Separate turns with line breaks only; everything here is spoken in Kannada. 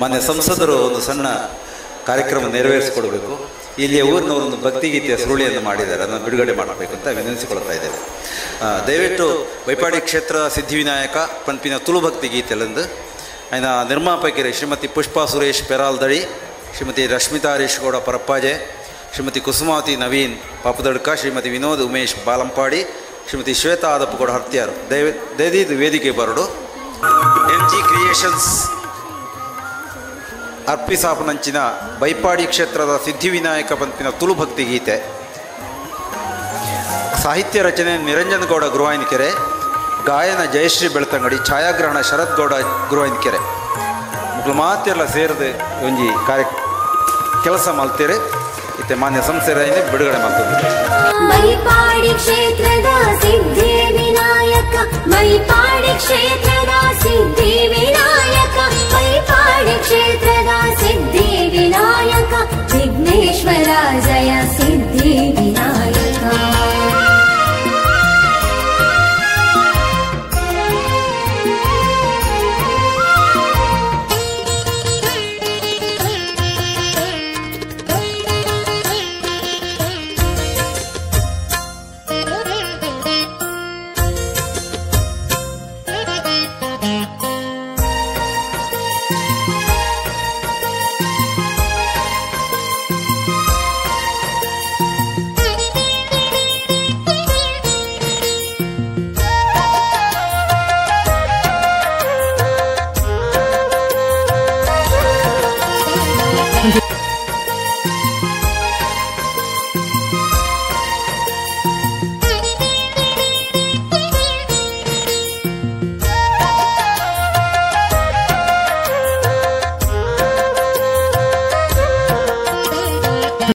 ಮಾನ್ಯ ಸಂಸದರು ಒಂದು ಸಣ್ಣ ಕಾರ್ಯಕ್ರಮ ನೆರವೇರಿಸಿಕೊಡ್ಬೇಕು. ಇಲ್ಲಿಯ ಊರಿನವರೊಂದು ಭಕ್ತಿಗೀತೆಯ ಸುರುಳಿಯನ್ನು ಮಾಡಿದ್ದಾರೆ, ಅದನ್ನು ಬಿಡುಗಡೆ ಮಾಡಬೇಕು ಅಂತ ವಿನಂತಿಸಿಕೊಳ್ತಾ ಇದ್ದೇವೆ. ದಯವಿಟ್ಟು ಬೈಪಾಡಿ ಕ್ಷೇತ್ರ ಸಿದ್ಧಿವಿನಾಯಕ ಪಂಪಿನ ತುಳು ಭಕ್ತಿ ಗೀತೆಲೆಂದು ಆಯ್ನ ನಿರ್ಮಾಪಕರು ಶ್ರೀಮತಿ ಪುಷ್ಪಾ ಸುರೇಶ್ ಪೆರಾಲ್ದಳಿ, ಶ್ರೀಮತಿ ರಶ್ಮಿತಾ ಹರೀಶ್ ಗೌಡ ಪರಪ್ಪಾಜೆ, ಶ್ರೀಮತಿ ಕುಸುಮಾವತಿ ನವೀನ್ ಪಾಪದಡ್ಕ, ಶ್ರೀಮತಿ ವಿನೋದ್ ಉಮೇಶ್ ಬಾಲಂಪಾಡಿ, ಶ್ರೀಮತಿ ಶ್ವೇತಾ ಆದಪ್ಪಗೌಡ ಹರ್ತ್ಯಾರು ದಯದಿದ್ದು ವೇದಿಕೆ ಬರಡು. MG ಕ್ರಿಯೇಷನ್ಸ್ ಅರ್ಪಿಸಾಪನಂಚಿನ ಬೈಪಾಡಿ ಕ್ಷೇತ್ರದ ಸಿದ್ಧಿವಿನಾಯಕ ಪಂಪಿನ ತುಳು ಭಕ್ತಿ ಗೀತೆ. ಸಾಹಿತ್ಯ ರಚನೆ ನಿರಂಜನ್ ಗೌಡ ಗುರುವಾಯಿನಕೆರೆ, ಗಾಯನ ಜಯಶ್ರೀ ಬೆಳ್ತಂಗಡಿ, ಛಾಯಾಗ್ರಹಣ ಶರತ್ ಗೌಡ ಗುರುವಾಯಿನಕೆರೆ. ಮಕ್ಕಳು ಮಾತೆಲ್ಲ ಸೇರಿದು ಒಂಜಿ ಕೆಲಸ ಮಲ್ತೇರೆ ಇತ್ತೆ ಮಾನ್ಯ ಸಂಸ್ಥೆಯಿಂದ ಬಿಡುಗಡೆ ಮಾಡ್ತಾರೆ.
ಬೈಪಾಡಿ ಕ್ಷೇತ್ರದ ಸಿದ್ಧಿ ವಿನಾಯಕ, ಬೈಪಾಡಿ ಕ್ಷೇತ್ರದ ಸಿದ್ಧಿ ವಿನಾಯಕ, ಬೈಪಾಡಿ ಕ್ಷೇತ್ರದ ಸಿದ್ಧಿ ವಿನಾಯಕ, ವಿಘ್ನೇಶ್ವರ ಜಯ ಸಿದ್ಧಿ ವಿನಾಯಕ.